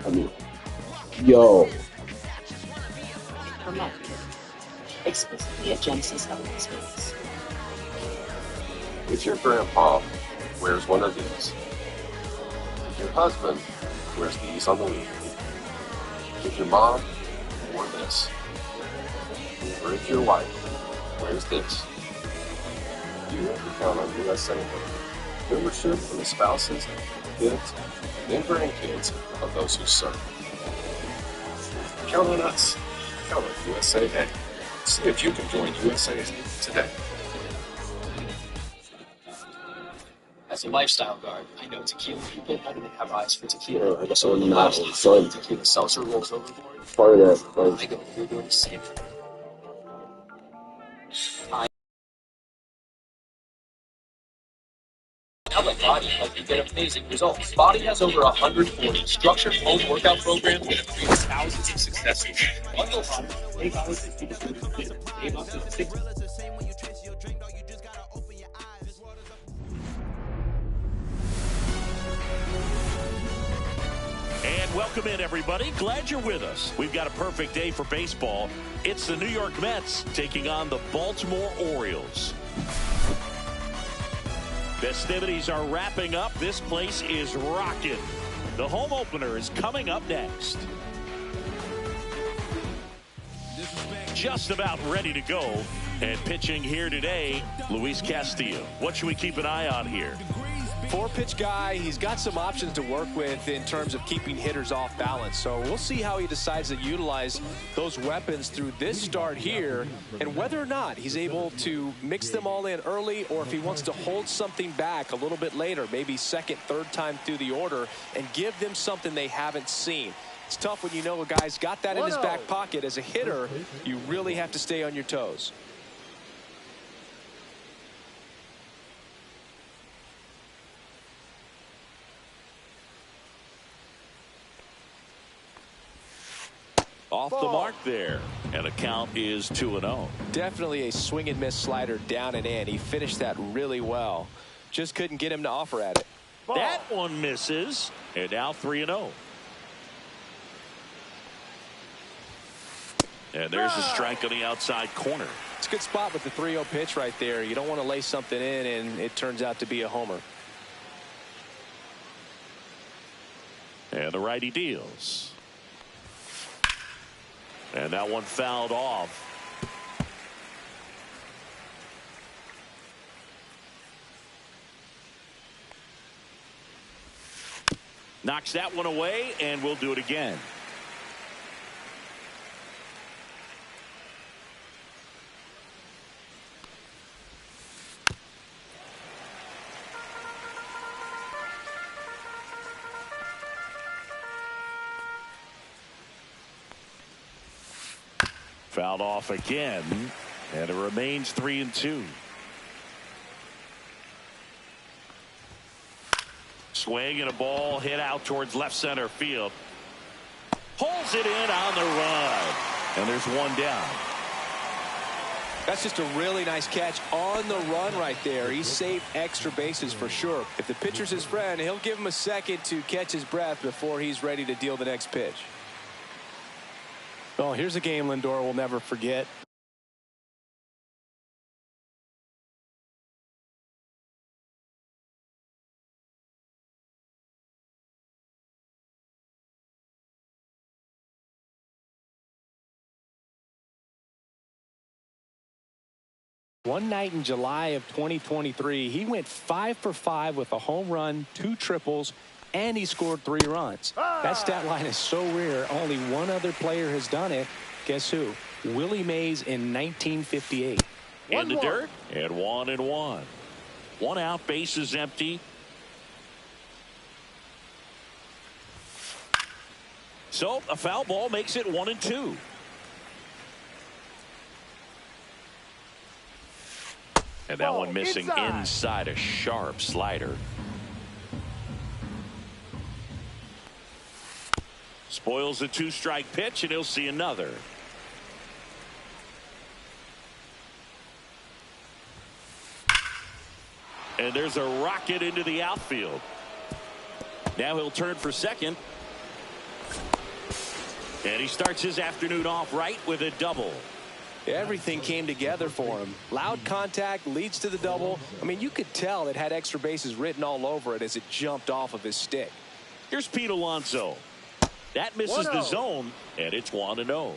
I mean, yo, From Marketing, exclusively at Genesis Element Space. If your grandpa wears one of these, if your husband wears these on the weekend, if your mom wore this, or if your wife wears this, you have to count on USA membership for the spouses, kids, and grandkids of those who serve. Count on us. Count on USA. See if you can join USA today. As a lifestyle guard, I know tequila people better than have eyes for tequila. I So when the not last son. tequila seltzer rolls overboard, Part of that, I like, go, you're doing the same. Outlet Body help you get amazing results. Body has over 140 structured home workout programs that have created thousands of successes. Bundle Body, 8 hours and keep it moving. Save up to 6. And welcome in, everybody. Glad you're with us. We've got a perfect day for baseball. It's the New York Mets taking on the Baltimore Orioles. Festivities are wrapping up. This place is rocking. The home opener is coming up next. Just about ready to go. And pitching here today, Luis Castillo. What should we keep an eye on here? Four-pitch guy. He's got some options to work with in terms of keeping hitters off balance. So we'll see how he decides to utilize those weapons through this start here, and whether or not he's able to mix them all in early, or if he wants to hold something back a little bit later, maybe second, third time through the order, and give them something they haven't seen. It's tough when you know a guy's got that in his back pocket. As a hitter, you really have to stay on your toes. Off the mark there, and the count is 2-0. Definitely a swing and miss slider down and in. He finished that really well. Just couldn't get him to offer at it. That one misses, and now 3-0. And there's a strike on the outside corner. It's a good spot with the 3-0 pitch right there. You don't want to lay something in, and it turns out to be a homer. And the righty deals. And that one fouled off. Knocks that one away, and we'll do it again. Fouled off again, and it remains 3-2. Swing and a ball hit out towards left center field. Pulls it in on the run, and there's one down. That's just a really nice catch on the run right there. He saved extra bases for sure. If the pitcher's his friend, he'll give him a second to catch his breath before he's ready to deal the next pitch. Well, here's a game Lindor will never forget. One night in July of 2023, he went 5 for 5 with a home run, 2 triples, and he scored 3 runs. That stat line is so rare. Only one other player has done it. Guess who? Willie Mays in 1958. In the dirt, and 1-1. One out, bases empty. So a foul ball makes it 1-2. And that one missing inside a sharp slider. Spoils the 2-strike pitch, and he'll see another. And there's a rocket into the outfield. Now he'll turn for second. And he starts his afternoon off right with a double. Everything came together for him. Loud contact leads to the double. I mean, you could tell it had extra bases written all over it as it jumped off of his stick. Here's Pete Alonso. That misses the zone, and it's 1-0.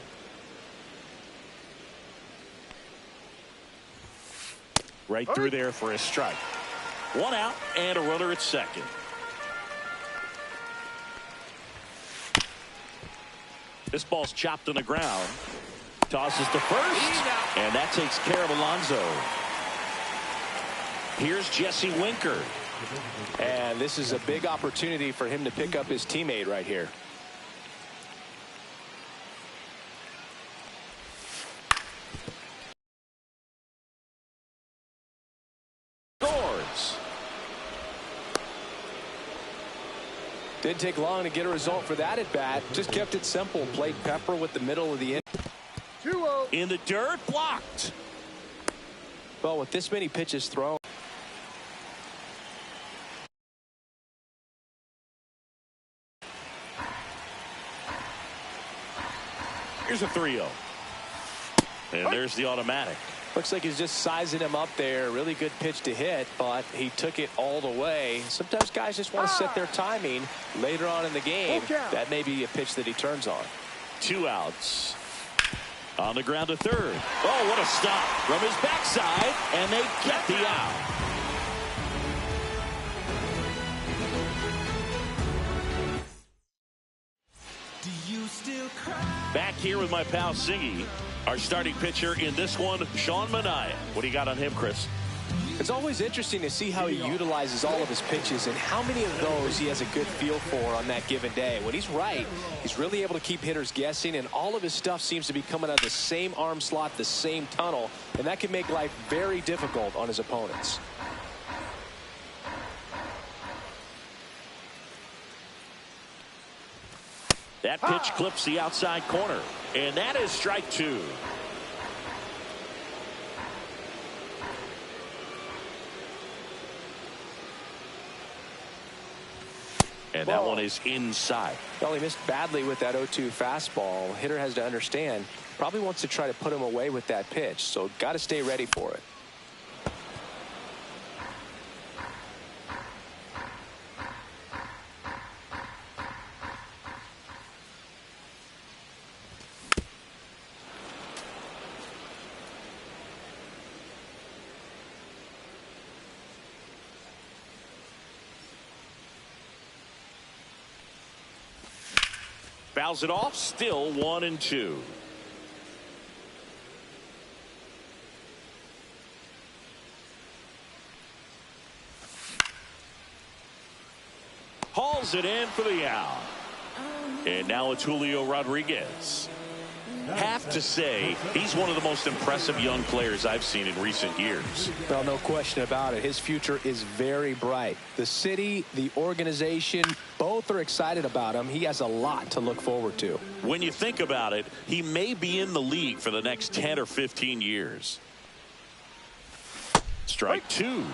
Right through there for a strike. 1 out and a runner at second. This ball's chopped on the ground. Tosses to first, and that takes care of Alonso. Here's Jesse Winker. And this is a big opportunity for him to pick up his teammate right here. Scores. Didn't take long to get a result for that at bat. Just kept it simple. Played pepper with the middle of the inning. 2-0. In the dirt, blocked. Well, with this many pitches thrown. Here's a 3-0. And there's the automatic. Looks like he's just sizing him up there. Really good pitch to hit, but he took it all the way. Sometimes guys just want to set their timing later on in the game. That may be a pitch that he turns on. 2 outs. On the ground to third. Oh, what a stop from his backside, and they get the out. Back here with my pal Siggy, our starting pitcher in this one, Sean Manaea. What do you got on him, Chris? It's always interesting to see how he utilizes all of his pitches and how many of those he has a good feel for on that given day. When he's right, he's really able to keep hitters guessing, and all of his stuff seems to be coming out of the same arm slot, the same tunnel, and that can make life very difficult on his opponents. That pitch clips the outside corner, and that is strike 2. And that one is inside. Well, he missed badly with that 0-2 fastball. Hitter has to understand, probably wants to try to put him away with that pitch, so got to stay ready for it. Fouls it off, still 1-2. Hauls it in for the out. And now it's Julio Rodriguez. Have to say, he's one of the most impressive young players I've seen in recent years. Well, no question about it. His future is very bright. The city, the organization, both are excited about him. He has a lot to look forward to. When you think about it, he may be in the league for the next 10 or 15 years. Strike 2.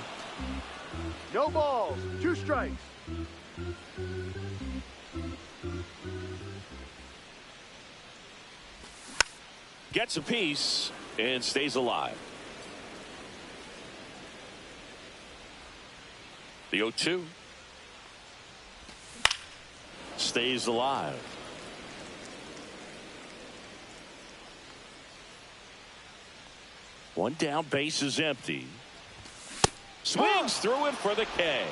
No balls, 2 strikes. Gets a piece and stays alive. The 0-2 stays alive. One down, base is empty. Swings through it for the K.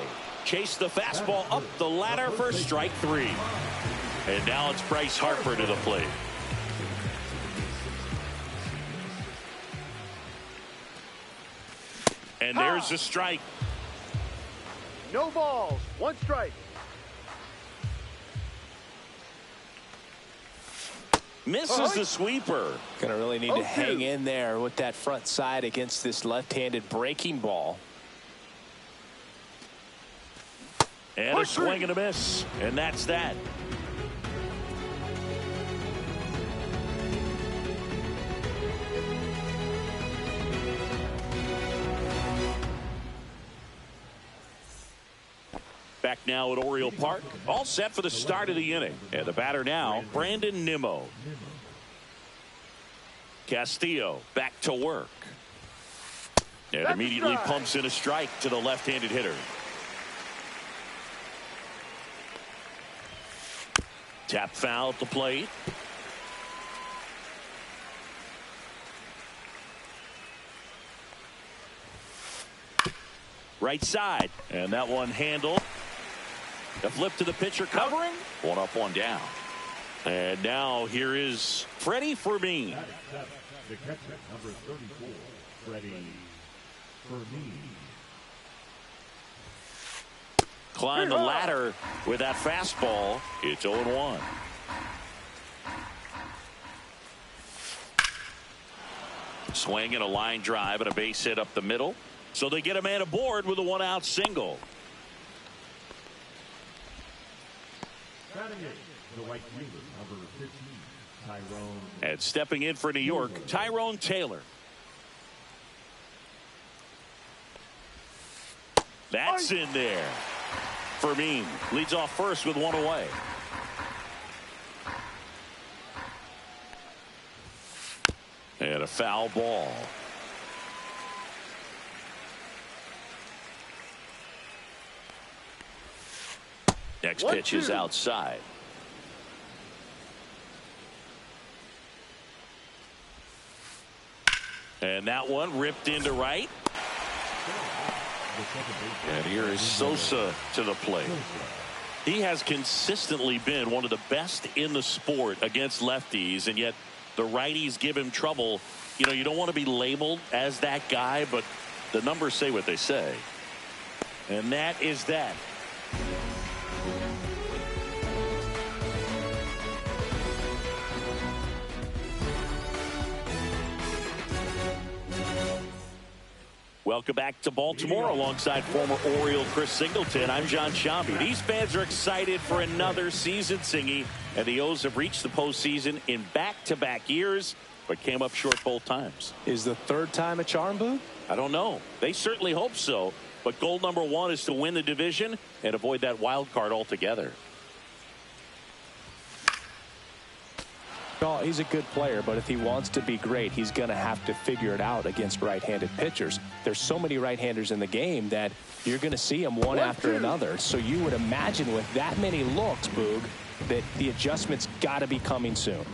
Chase the fastball up the ladder for strike 3. And now it's Bryce Harper to the plate. And there's the strike. No balls, 1 strike. Misses the sweeper. Gonna really need to hang in there with that front side against this left-handed breaking ball. And a swing and a miss. And that's that. back now at Oriole Park. All set for the start of the inning. And the batter now, Brandon Nimmo. Castillo back to work. And immediately pumps in a strike to the left-handed hitter. Tap foul at the plate. Right side. And that one handled. A flip to the pitcher covering. One up, one down. And now here is Freddie Fermin. The catcher, number 34, Freddie Fermin. Climb the ladder with that fastball. It's 0-1. Swing and a line drive and a base hit up the middle. So they get a man aboard with a one-out single. Batting eighth, the right fielder, number 15, Tyrone. And stepping in for New York, Tyrone Taylor. That's in there. Fermin leads off first with one away. And a foul ball. Next pitch is outside. And that one ripped into right. And here is Sosa to the plate. He has consistently been one of the best in the sport against lefties, and yet the righties give him trouble. You know, you don't want to be labeled as that guy, but the numbers say what they say. And that is that. Welcome back to Baltimore alongside former Oriole Chris Singleton. I'm John Sciambi. These fans are excited for another season, Singy, and the O's have reached the postseason in back-to-back years, but came up short both times. Is the third time a charm, Boo? I don't know. They certainly hope so, but goal number one is to win the division and avoid that wild card altogether. Oh, he's a good player, but if he wants to be great, he's going to have to figure it out against right-handed pitchers. There's so many right-handers in the game that you're going to see them one after another. So you would imagine with that many looks, Boog, that the adjustment's got to be coming soon.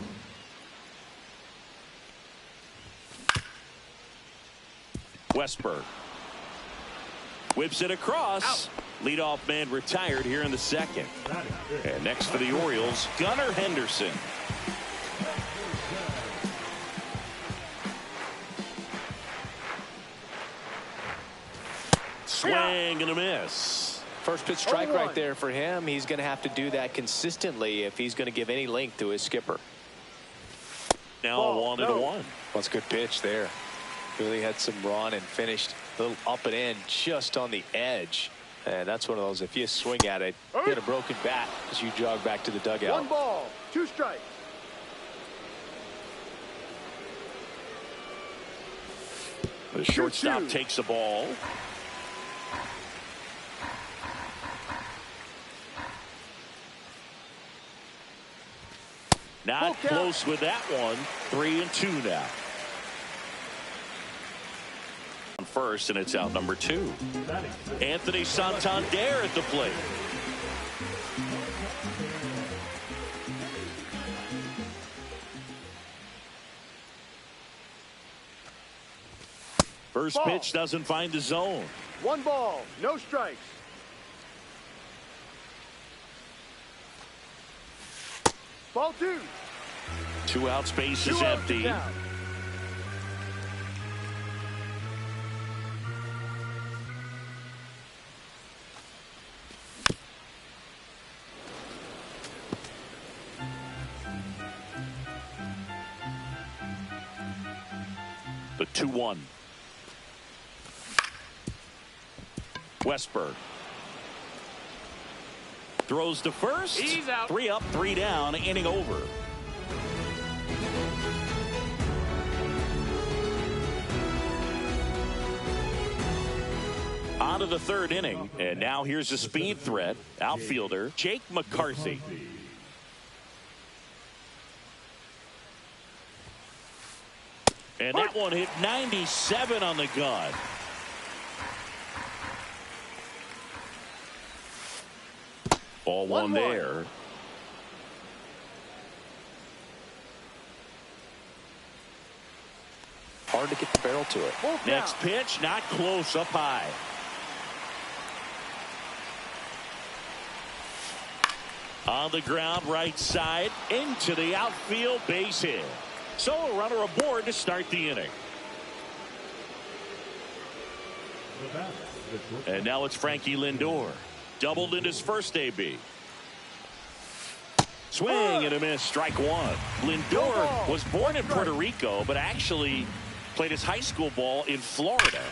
Westberg whips it across. Leadoff man retired here in the second. And next for the Orioles, Gunnar Henderson. Swing and a miss. First pitch strike right there for him. He's going to have to do that consistently if he's going to give any length to his skipper. Now 1-1. That's a good pitch there. Really had some run and finished a little up and in just on the edge. And that's one of those, if you swing at it, get a broken bat as you jog back to the dugout. 1 ball, 2 strikes. The shortstop takes the ball. Not close with that one. 3-2 now. First, and it's out number 2. Anthony Santander at the plate. First pitch doesn't find the zone. 1 ball, no strikes. Ball 2. 2 outs, base is empty. The 2-1. Westberg throws to first. He's out. 3 up, 3 down, inning over. On to the third inning, and now here's a speed threat, outfielder Jake McCarthy. And that one hit 97 on the gun. Ball one there. Hard to get the barrel to it. Next pitch, not close, up high. On the ground, right side, into the outfield, base hit. So a runner aboard to start the inning. And now it's Frankie Lindor. Doubled in his first AB. Swing and a miss, strike one. Lindor was born in Puerto Rico, but actually played his high school ball in Florida.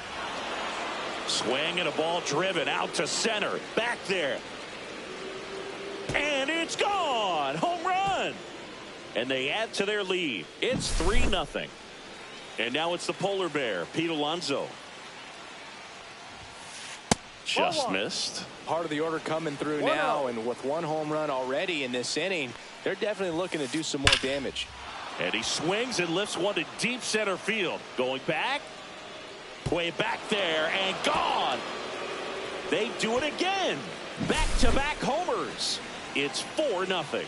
Swing and a ball driven out to center. Back there. And it's gone. Home run. And they add to their lead. It's 3-0. And now it's the polar bear, Pete Alonso. Just missed. Part of the order coming through now, and with one home run already in this inning, they're definitely looking to do some more damage. And he swings and lifts one to deep center field. Going back. Way back there and gone. They do it again. Back-to-back homers. It's 4-0.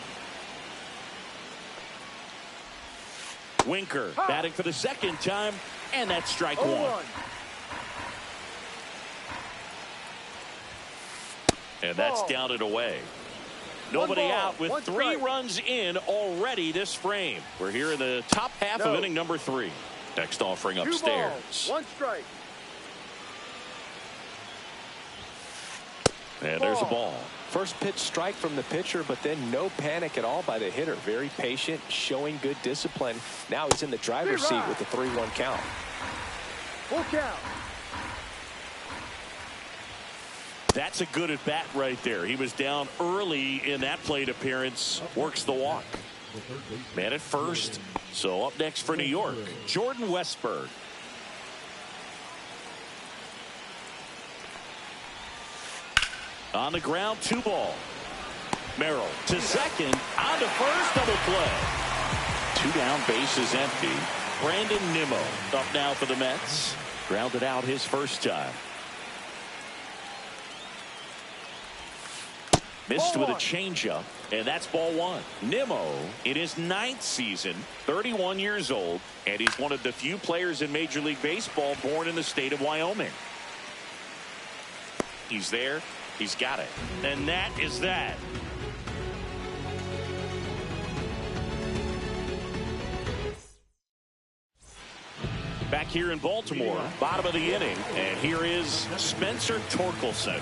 Winker batting for the second time, and that's strike one. And that's down and away. Nobody out with 3 runs in already this frame. We're here in the top half of inning number 3. Next offering upstairs. 2 balls, 1 strike. And there's a ball. First pitch strike from the pitcher, but then no panic at all by the hitter. Very patient, showing good discipline. Now he's in the driver's seat with the 3-1 count. Full count. That's a good at bat right there. He was down early in that plate appearance. Works the walk. Man at first. So up next for New York, Jordan Westburg. On the ground, 2 ball. Merrill to second. On to first, double play. 2 down, bases empty. Brandon Nimmo up now for the Mets. Grounded out his first time. Missed with a changeup, and that's ball 1. Nimmo in his 9th season, 31 years old, and he's one of the few players in Major League Baseball born in the state of Wyoming. He's there. He's got it. And that is that. Back here in Baltimore, bottom of the inning, and here is Spencer Torkelson.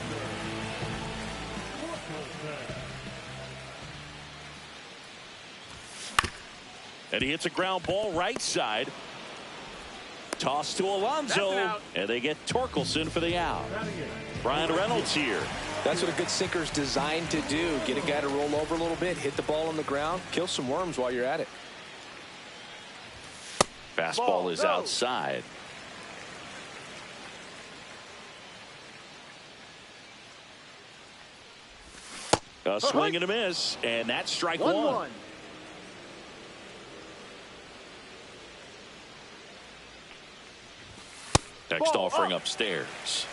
And he hits a ground ball right side. Toss to Alonso, and they get Torkelson for the out. Brian Reynolds here. That's what a good sinker's designed to do. Get a guy to roll over a little bit, hit the ball on the ground, kill some worms while you're at it. Fastball is outside. A swing and a miss, and that's strike 1. Next offering upstairs.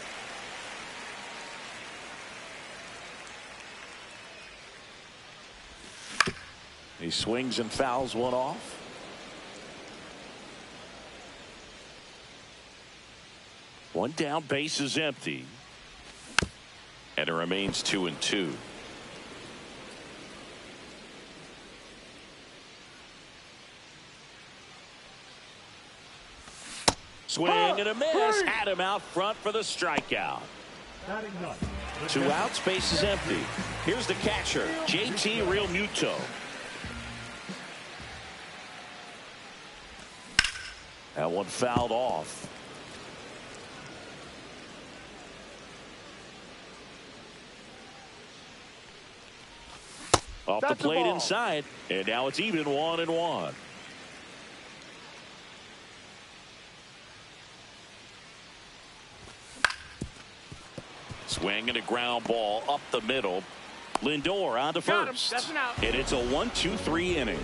He swings and fouls one off. One down, base is empty. And it remains 2-2. Swing and a miss. Had him out front for the strikeout. 2 outs, base is empty. Here's the catcher, JT Realmuto. That one fouled off. Off the plate inside, and now it's even 1-1. Swing and a ground ball up the middle. Lindor on to first. And it's a 1-2-3 inning.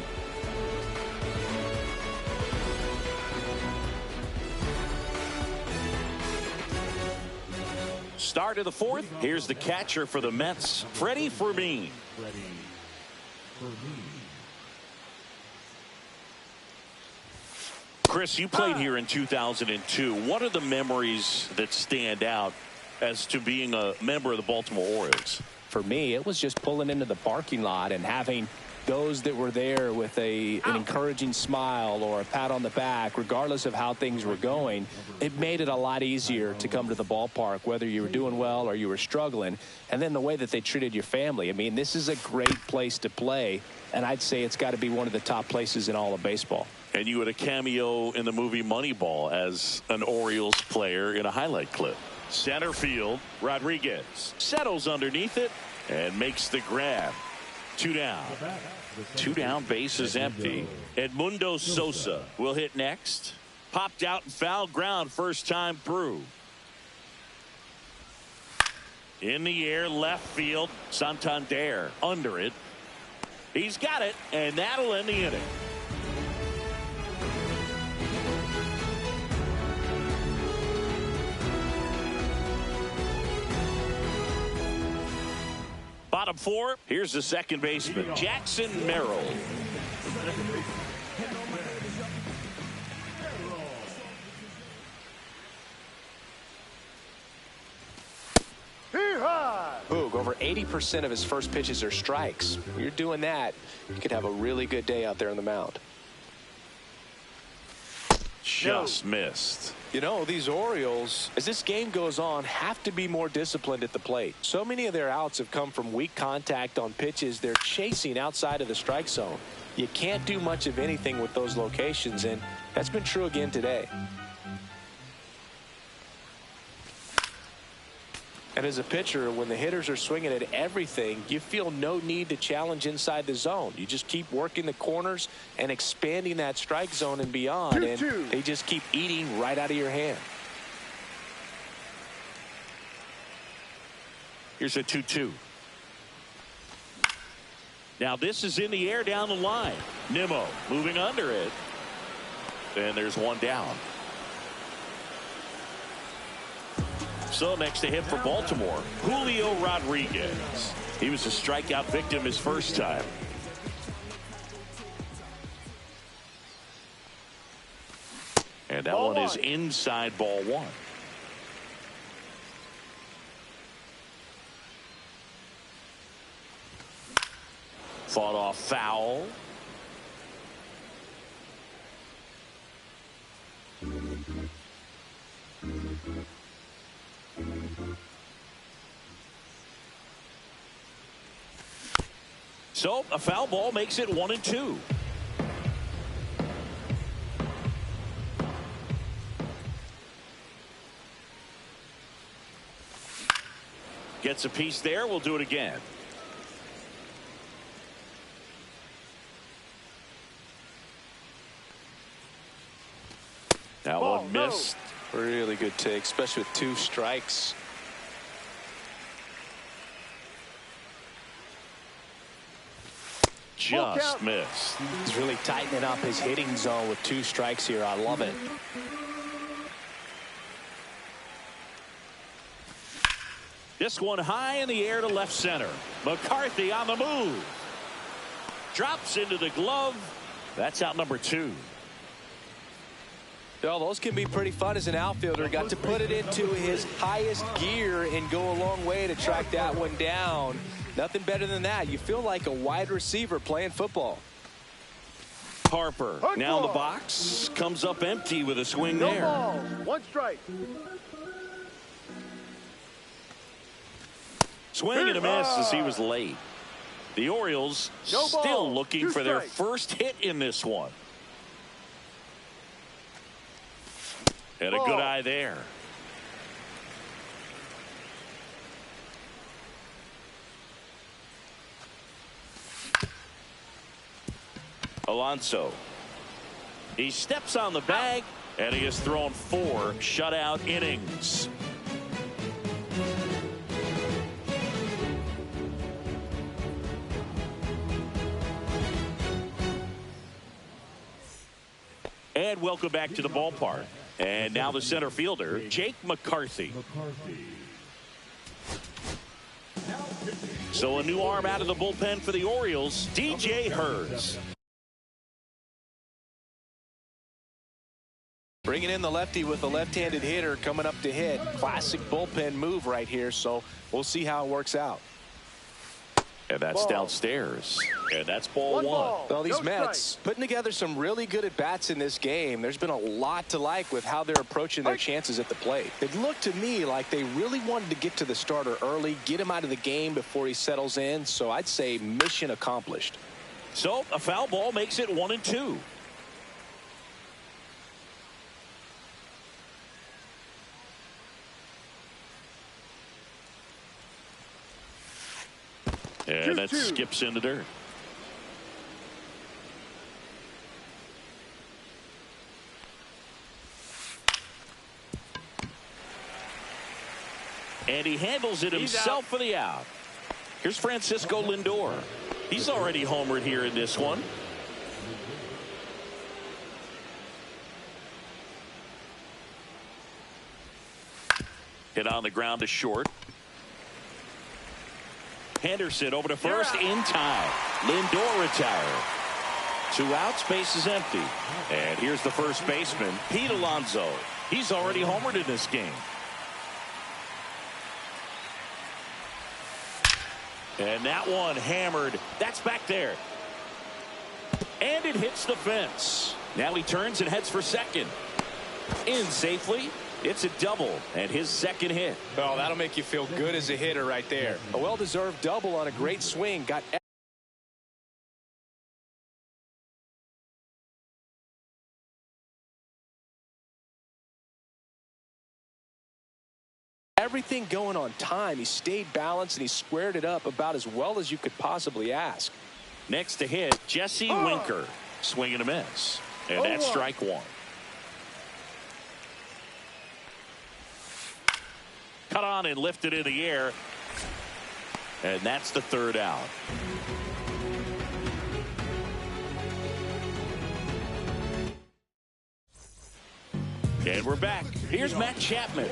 Start of the fourth. Here's the catcher for the Mets, Freddie Fermin. Chris, you played here in 2002. What are the memories that stand out as to being a member of the Baltimore Orioles? For me, it was just pulling into the parking lot and having those that were there with an encouraging smile or a pat on the back, regardless of how things were going. It made it a lot easier to come to the ballpark, whether you were doing well or you were struggling. And then the way that they treated your family. I mean, this is a great place to play, and I'd say it's got to be one of the top places in all of baseball. And you had a cameo in the movie Moneyball as an Orioles player in a highlight clip. Center field, Rodriguez settles underneath it and makes the grab. 2 down. 2 down, base is empty. Edmundo Sosa will hit next. Popped out and foul ground first time through. In the air, left field, Santander under it. He's got it, and that'll end the inning. Bottom 4, here's the second baseman, Jackson Merrill. Boog, over 80% of his first pitches are strikes. When you're doing that, you could have a really good day out there on the mound. Just missed. You know, these Orioles, as this game goes on, have to be more disciplined at the plate. So many of their outs have come from weak contact on pitches they're chasing outside of the strike zone. You can't do much of anything with those locations, and that's been true again today. And as a pitcher, when the hitters are swinging at everything, you feel no need to challenge inside the zone. You just keep working the corners and expanding that strike zone and beyond, and they just keep eating right out of your hand. Here's a 2-2. Now this is in the air down the line. Nimmo moving under it. And there's one down. So next to hit for Baltimore, Julio Rodriguez. He was a strikeout victim his first time. And that one is inside, ball 1. Fought off foul. So a foul ball makes it 1-2. Gets a piece there. We'll do it again. That one missed. Really good take, especially with 2 strikes. Just missed. He's really tightening up his hitting zone with 2 strikes here. I love it. This one high in the air to left center. McCarthy on the move. Drops into the glove. That's out number 2. Well, those can be pretty fun as an outfielder. Got to put it into his highest gear and go a long way to track that one down. Nothing better than that. You feel like a wide receiver playing football. Harper now in the box. Comes up empty with a swing there. Ball. 1 strike. Swing and a miss as he was late. The Orioles still looking for their first hit in this one. And a good eye there. Alonso. He steps on the bag, and he has thrown 4 shutout innings. And welcome back to the ballpark. And now the center fielder, Jake McCarthy. So a new arm out of the bullpen for the Orioles, DJ Hurts. Bringing in the lefty with a left-handed hitter coming up to hit. Classic bullpen move right here, so we'll see how it works out. And that's downstairs. And that's ball one. Well, these Mets putting together some really good at-bats in this game. There's been a lot to like with how they're approaching their chances at the plate. It looked to me like they really wanted to get to the starter early, get him out of the game before he settles in. So I'd say mission accomplished. So a foul ball makes it 1-2. And that skips in the dirt. And he handles it himself for the out. Here's Francisco Lindor. He's already homered here in this one. Hit on the ground to short. Henderson over to first in time. Lindor retired. 2 outs, base is empty. And here's the first baseman, Pete Alonso. He's already homered in this game. And that one hammered. That's back there. And it hits the fence. Now he turns and heads for second. In safely. It's a double and his second hit. Oh, that'll make you feel good as a hitter right there. A well-deserved double on a great swing. Got everything going on time. He stayed balanced and he squared it up about as well as you could possibly ask. Next to hit, Jesse Winker. Swing and a miss. And that's strike one. Cut on and lifted in the air. And that's the third out. And we're back. Here's Matt Chapman.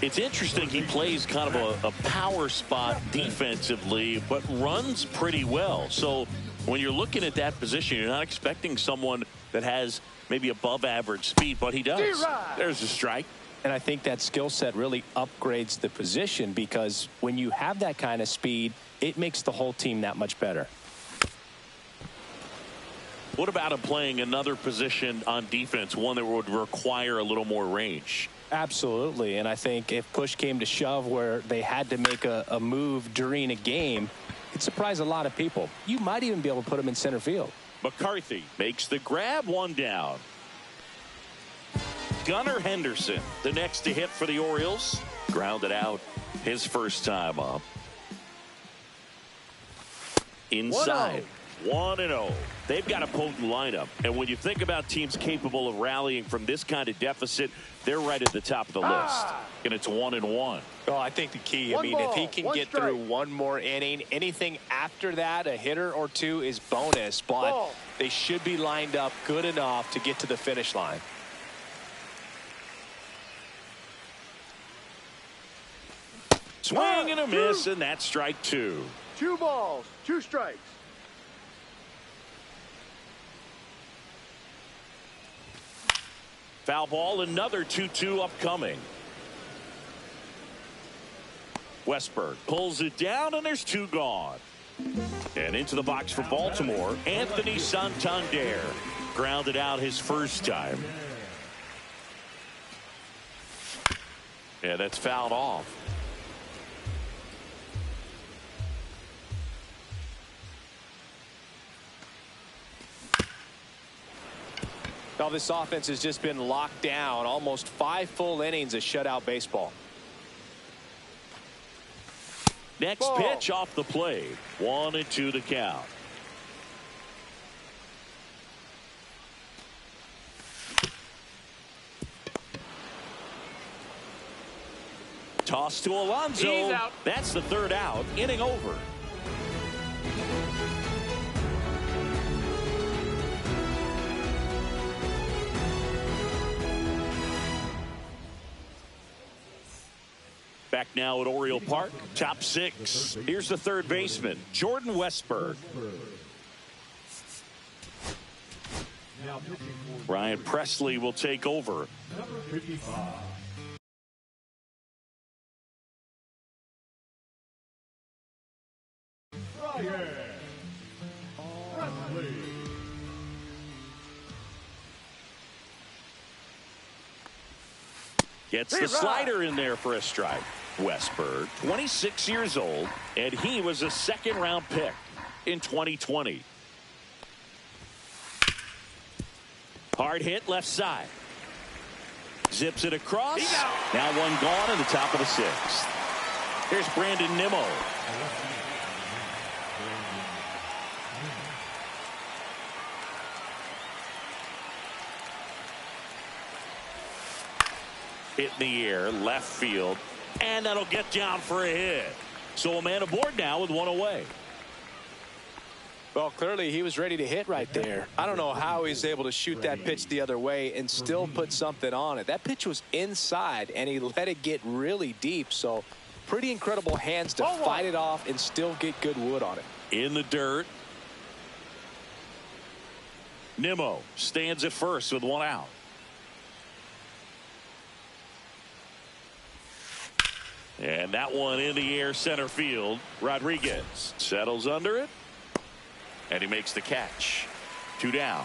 It's interesting, he plays kind of a power spot defensively, but runs pretty well. So when you're looking at that position, you're not expecting someone that has maybe above average speed, but he does. There's a strike. And I think that skill set really upgrades the position, because when you have that kind of speed, it makes the whole team that much better. What about him playing another position on defense, one that would require a little more range? Absolutely. And I think if push came to shove where they had to make a move during a game, it'd surprise a lot of people. You might even be able to put him in center field. McCarthy makes the grab, one down. Gunnar Henderson, the next to hit for the Orioles. Grounded out his first time up. Inside. 1-0. They've got a potent lineup. And when you think about teams capable of rallying from this kind of deficit, they're right at the top of the list. And it's 1-1. Oh, I think the key, if he can get through one more inning, anything after that, a hitter or two is bonus. But they should be lined up good enough to get to the finish line. Swing and a miss, and that's strike two. 2 balls, 2 strikes. Foul ball, another 2-2 upcoming. Westberg pulls it down, and there's 2 gone. And into the box for Baltimore, Anthony Santander. Grounded out his first time. Yeah, that's fouled off. Now this offense has just been locked down. Almost 5 full innings of shutout baseball. Next pitch off the plate. 1-2 the count. Toss to Alonso. That's the third out. Inning over. Back now at Oriole Park, top six. Here's the third baseman, Jordan Westberg. Ryan Presley will take over. Number 55. Ryan Presley. Gets the slider in there for a strike. Westberg, 26 years old, and he was a second-round pick in 2020. Hard hit left side. Zips it across. Now one gone in the top of the sixth. Here's Brandon Nimmo. Hit in the air, left field, and that'll get down for a hit. So a man aboard now with one away. Well, clearly he was ready to hit right there. I don't know how he's able to shoot that pitch the other way and still put something on it. That pitch was inside, and he let it get really deep. So pretty incredible hands to fight it off and still get good wood on it. In the dirt. Nimmo stands at first with one out. And that one in the air center field. Rodriguez settles under it. And he makes the catch. 2 down.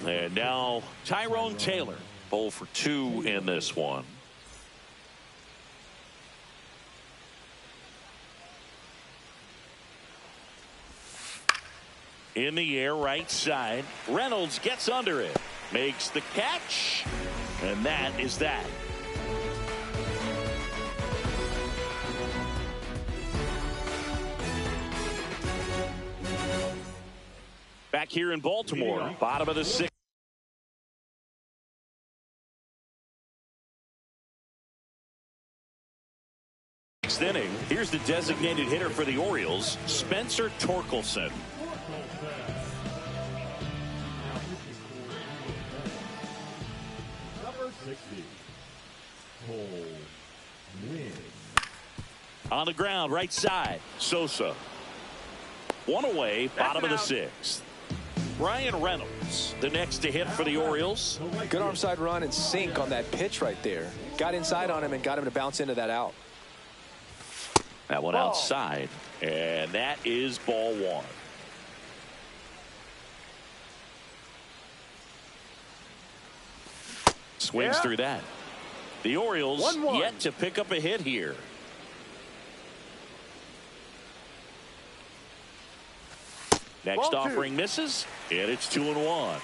And now Tyrone Taylor. 0 for 2 in this one. In the air right side. Reynolds gets under it. Makes the catch. And that is that. Back here in Baltimore, bottom of the sixth inning. Here's the designated hitter for the Orioles, Spencer Torkelson. Number 60. On the ground, right side, Sosa. One away, bottom of the sixth. Ryan Reynolds, the next to hit for the Orioles. Good arm side run and sink on that pitch right there. Got inside on him and got him to bounce into that out. That one outside, and that is ball one. Swings through that. The Orioles 1-1. yet to pick up a hit here. Next Ball offering 2. misses, and it's 2-1.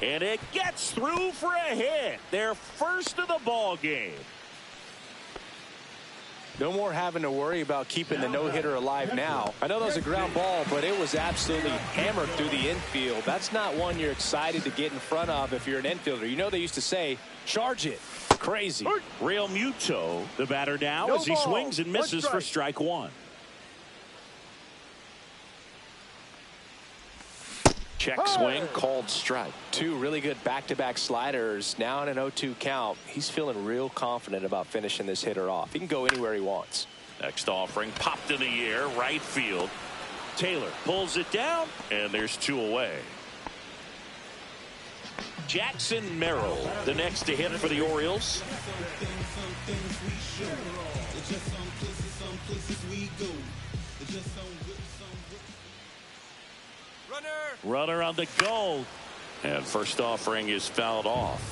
And it gets through for a hit. Their first of the ball game. No more having to worry about keeping the no-hitter alive now. I know that was a ground ball, but it was absolutely hammered through the infield. That's not one you're excited to get in front of if you're an infielder. You know they used to say, charge it. Crazy. Real Muto, the batter now, No as he ball. swings and misses for strike one. Check swing, called strike. 2 really good back-to-back sliders. Now in an 0-2 count. He's feeling real confident about finishing this hitter off. He can go anywhere he wants. Next offering popped in the air, right field. Taylor pulls it down, and there's 2 away. Jackson Merrill, the next to hit for the Orioles. Runner on the go. And first offering is fouled off.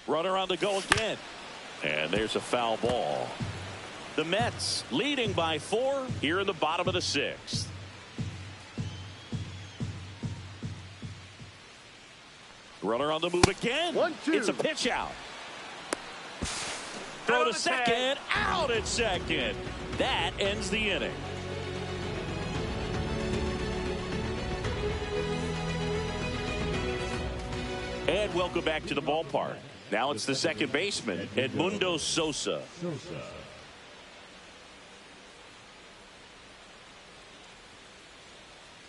Runner on the go again. And there's a foul ball. The Mets leading by 4 here in the bottom of the sixth. Runner on the move again. 1-2. It's a pitch out. Throw to second. Out at second. That ends the inning. And welcome back to the ballpark. Now it's the second baseman, Edmundo Sosa.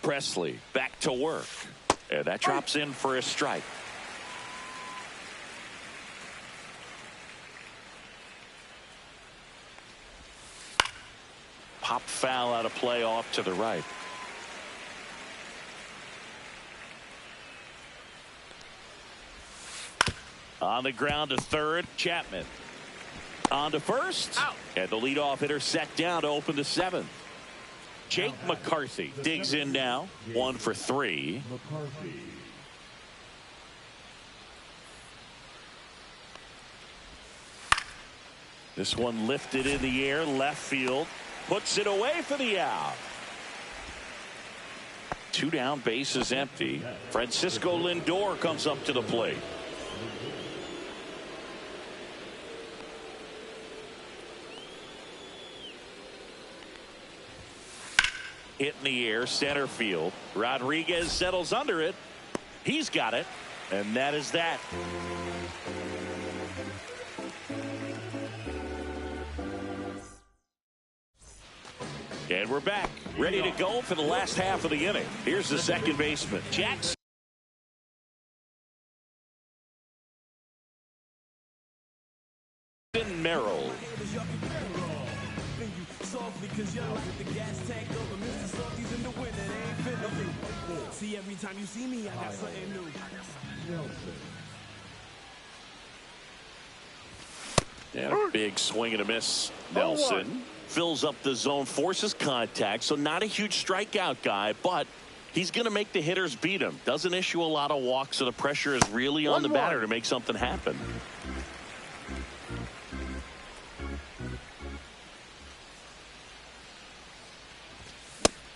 Presley back to work. And that drops in for a strike. Pop foul out of play off to the right. On the ground to third, Chapman. On to first. Out. And the leadoff hitter set down to open the seventh. Jake McCarthy digs in now. 1 for 3. This one lifted in the air, left field. Puts it away for the out. 2 down, bases empty. Francisco Lindor comes up to the plate. Hit in the air, center field. Rodriguez settles under it. He's got it, and that is that. And we're back, ready to go for the last half of the inning. Here's the second baseman, Jackson Merrill. See, every time you see me, I got something new. And a big swing and a miss. Nelson fills up the zone, forces contact, so not a huge strikeout guy, but he's going to make the hitters beat him. Doesn't issue a lot of walks, so the pressure is really on the batter to make something happen.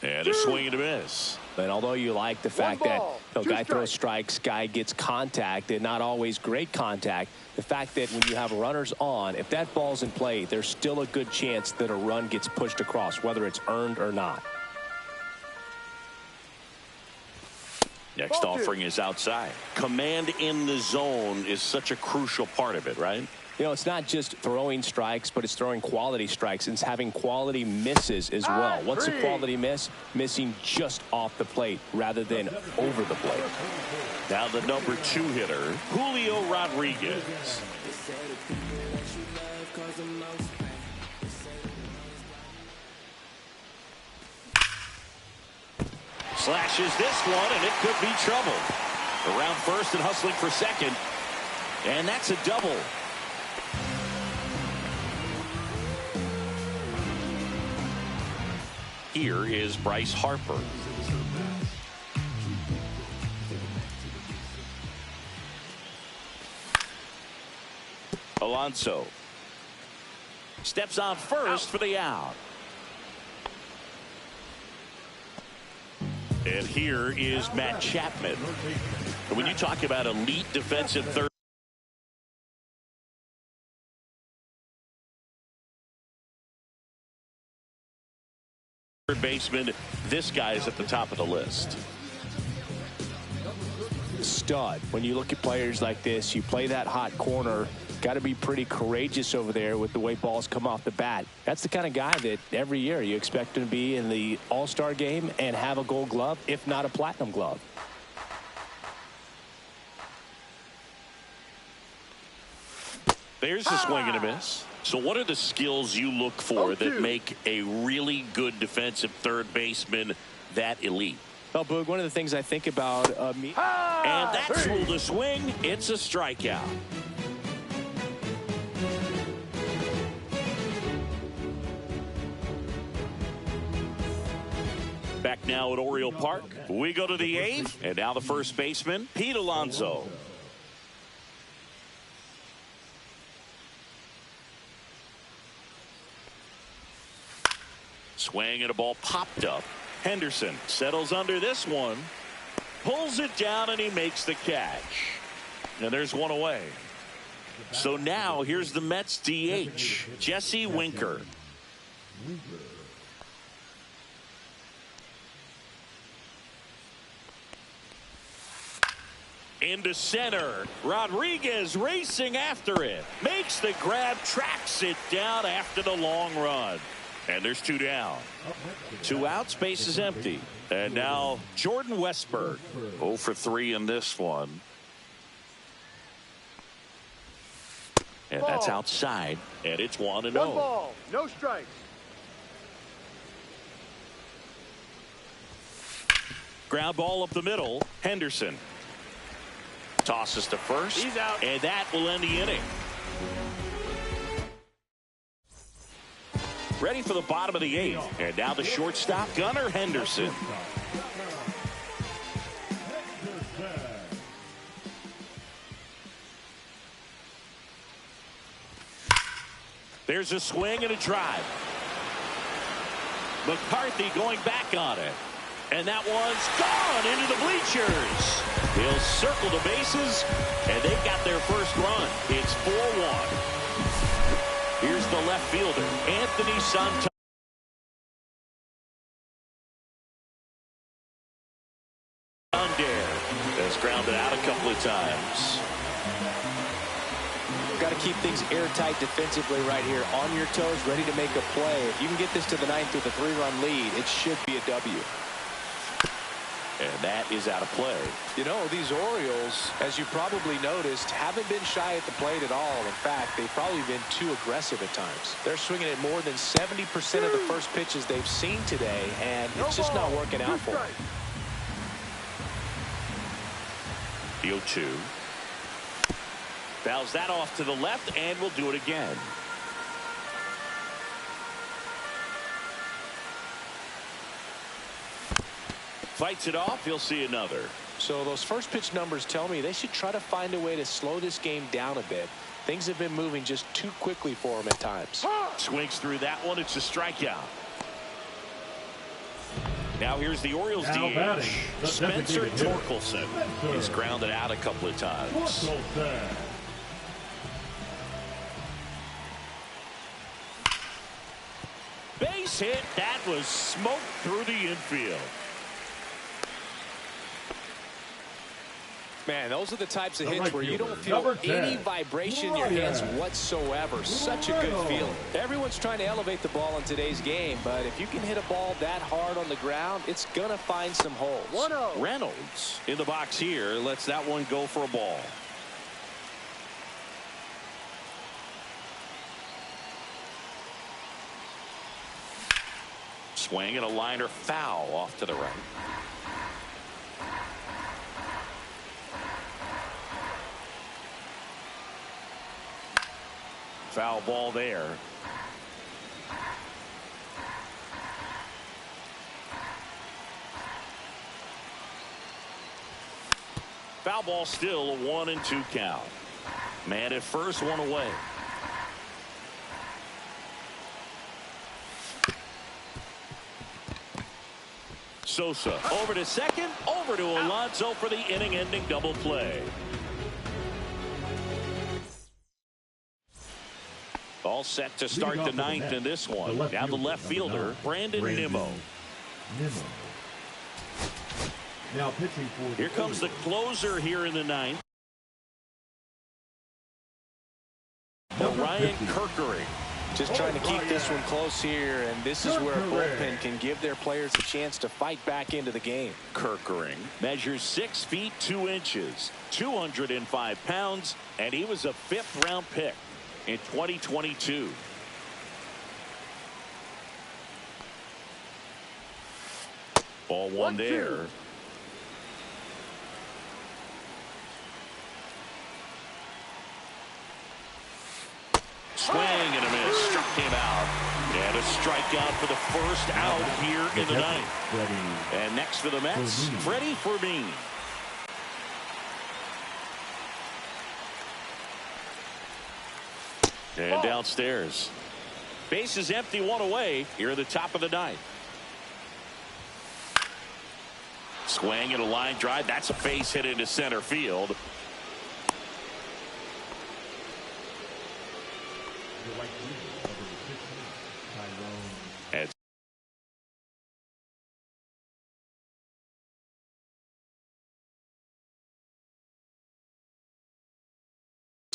And a swing and a miss. And although you like the fact that guy throws strikes, guy gets contact, and not always great contact, the fact that when you have runners on, if that ball's in play, there's still a good chance that a run gets pushed across, whether it's earned or not. Next offering is outside. Command in the zone is such a crucial part of it, right? You know, it's not just throwing strikes, but it's throwing quality strikes and it's having quality misses as well. What's a quality miss? Missing just off the plate rather than over the plate. Now the number 2 hitter, Julio Rodriguez. Slashes this one, and it could be trouble. Around first and hustling for second. And that's a double. Here is Bryce Harper. Alonso steps on first for the out. And here is Matt Chapman. And when you talk about elite defensive third baseman, this guy is at the top of the list. Stud. When you look at players like this, you play that hot corner, got to be pretty courageous over there with the way balls come off the bat. That's the kind of guy that every year you expect him to be in the All-Star game and have a Gold Glove, if not a Platinum Glove. There's a swing and a miss. So what are the skills you look for that make a really good defensive third baseman that elite? Well, Boog, one of the things I think about and that's ruled a swing. It's a strikeout. Back now at Oriole Park. We go to the 8th, and now the first baseman, Pete Alonso. Swing and a ball popped up. Henderson settles under this one, pulls it down, and he makes the catch. And there's one away. So now here's the Mets DH, Jesse Winker. into center. Rodriguez racing after it. Makes the grab, tracks it down after the long run. And there's 2 down. 2 outs, base is empty. And now Jordan Westburg. 0 for 3 in this one. And that's outside. And it's 1-0. 1 ball, no strikes. Ground ball up the middle. Henderson tosses to first. He's out. And that will end the inning. Ready for the bottom of the 8th. And now the shortstop, Gunnar Henderson. There's a swing and a drive. McCarthy going back on it. And that one's gone into the bleachers. He'll circle the bases, and they've got their first run. It's 4-1. Here's the left fielder, Anthony Santander. Has grounded out a couple of times. Got to keep things airtight defensively right here. On your toes, ready to make a play. If you can get this to the 9th with a 3-run lead, it should be a W. And that is out of play. You know, these Orioles, as you probably noticed, haven't been shy at the plate at all. In fact, they've probably been too aggressive at times. They're swinging at more than 70% of the first pitches they've seen today, and it's just not working out for them. The 0-2. Fouls that off to the left, and we'll do it again. Fights it off. He'll see another. So those first pitch numbers tell me they should try to find a way to slow this game down a bit. Things have been moving just too quickly for him at times. Swings through that one. It's a strikeout. Now here's the Orioles DH. Spencer Torkelson. He's grounded out a couple of times. Base hit. That was smoked through the infield. Man, those are the types of hits where you don't feel any vibration in your hands whatsoever. Such a good feeling. Everyone's trying to elevate the ball in today's game, but if you can hit a ball that hard on the ground, it's going to find some holes. 1-0. Reynolds in the box here lets that one go for a ball. Swing and a liner foul off to the right. Foul ball there. Foul ball still a 1-2 count. Man at first, one away. Sosa over to second, over to Alonso for the inning-ending double play. All set to start the 9th in this one. Now the left fielder, Brandon Nimmo. Now pitching for Here comes the closer here in the 9th. Ryan Kirkering. Just trying to keep this one close here, and this is where a bullpen can give their players a chance to fight back into the game. Kirkering measures 6 feet 2 inches, 205 pounds, and he was a 5th-round pick in 2022. Ball one there. Swing and a miss. Struck him out. And a strikeout for the first out here in the 9th. And next for the Mets, Freddie Fermin. And downstairs. Base is empty, one away here at the top of the 9th. Swing and a line drive. That's a base hit into center field.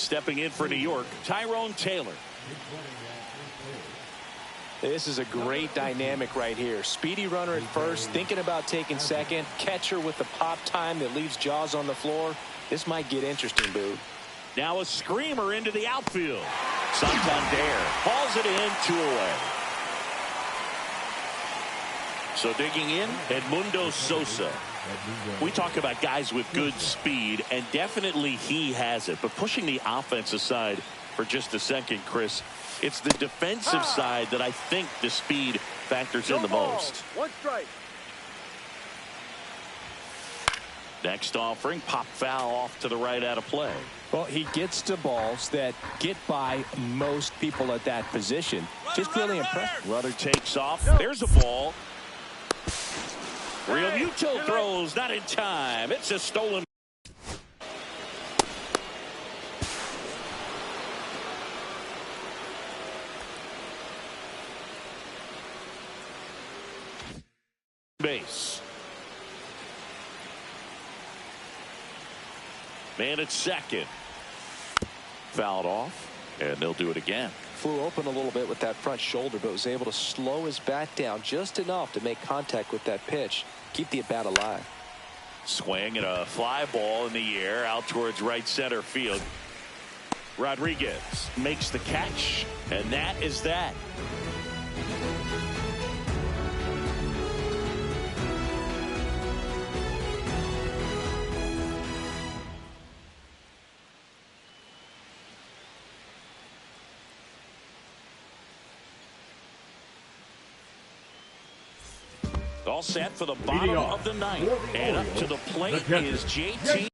stepping in for New York, Tyrone Taylor. This is a great dynamic right here. Speedy runner at first, thinking about taking second. Catcher with the pop time that leaves Jaws on the floor. This might get interesting, Boo. Now a screamer into the outfield. Santander hauls it in, 2 away. So digging in, Edmundo Sosa. We talk about guys with good speed, and definitely he has it. But pushing the offense aside for just a second, Chris, it's the defensive side that I think the speed factors in the most. 1 strike. Next offering, pop foul off to the right out of play. Well, he gets to balls that get by most people at that position. Just really impressive. Runner takes off. There's a ball. Real Muto throws, not in time. It's a stolen. Base. Man at second. Fouled off, and they'll do it again. Flew open a little bit with that front shoulder, but was able to slow his bat down just enough to make contact with that pitch. Keep the at-bat alive. Swing and a fly ball in the air out towards right center field. Rodriguez makes the catch, and that is that. All set for the bottom of the ninth. And up to the plate is JT.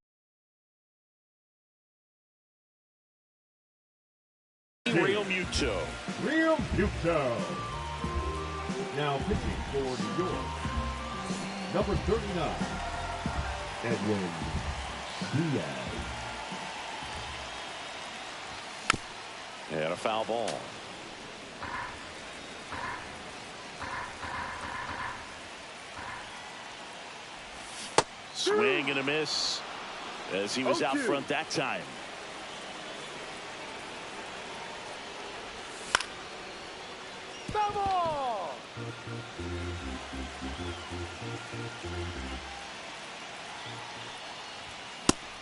Real Muto. Real Muto. Now pitching for New York, number 39, Edwin Diaz. And a foul ball. Swing and a miss as he was out front that time. Ball.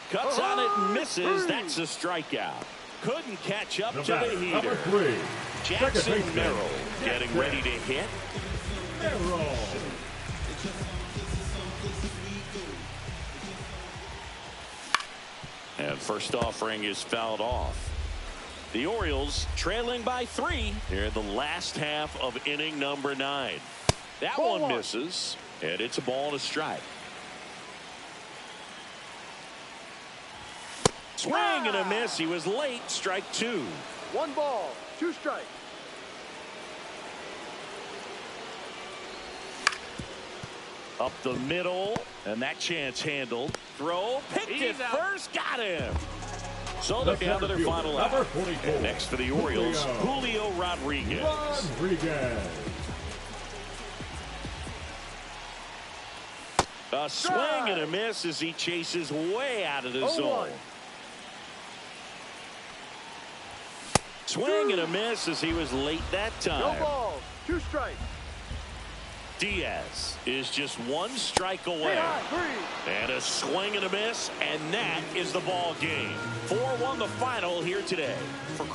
Cuts on it and misses. That's a strikeout. Couldn't catch up to the heater. Number 3, Jackson Merrill getting ready to hit. Merrill. And first offering is fouled off. The Orioles trailing by 3 here in the last half of inning number 9. That one misses, and it's a ball and a strike. Swing and a miss. He was late. Strike 2. 1 ball, 2 strikes. Up the middle, and that chance handled. Throw, picked it first, got him. So they're down to their final out. And next for the Orioles, Julio Rodriguez. A swing and a miss as he chases way out of the zone. Swing and a miss as he was late that time. No balls, 2 strikes. Diaz is just 1 strike away. And a swing and a miss, and that is the ball game. 4-1 the final here today. For